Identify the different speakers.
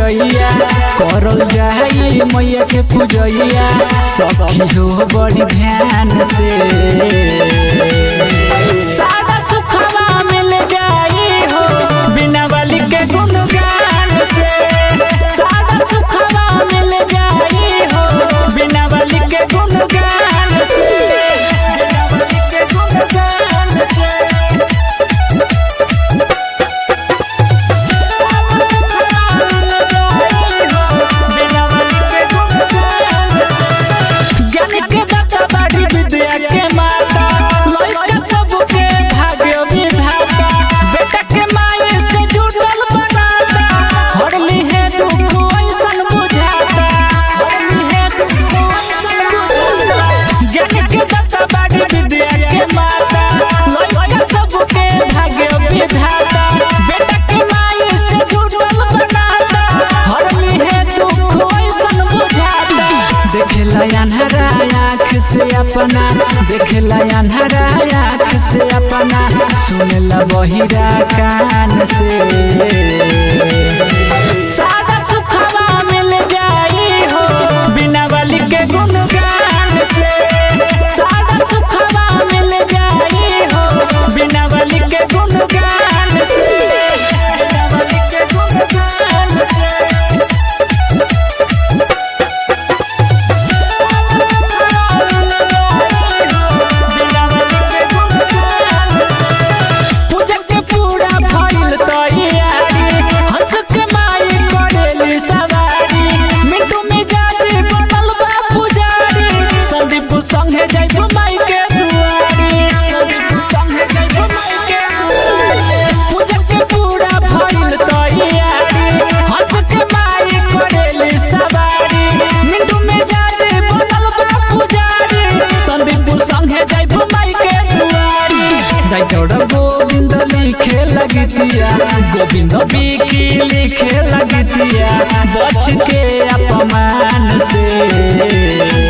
Speaker 1: पूजैया करल जाई मैया के पूजैया सखी हो बड़ी ध्यान से सादा सुखवा मिल जाई हो बिना वाली के गुणगान से सादा सुखवा मिल जाई हो बिना वाली के गुणगान से आँख से अपना देखला अन्हरा आँख से अपना सुनला बहिरा कान से सादा सुखवा मिल जाई हो बिना वाली के गुणगान से सादा सुखवा मिल जाई हो बिना वाली के गुणगान से संगे जाइबो माई के दुआरी संगे जाइबो माई के दुआरी पूजा के पूरा भइल तैयारी हंस के माई करेली सवारी मिंटू में जाते बनल बा पुजारी संदीप संगे जाइबो माई के दुआरी जाइतोड़ गोविंद लिखे लगतिया गोविंद बिकी लिखे लगतिया बच के अपमान से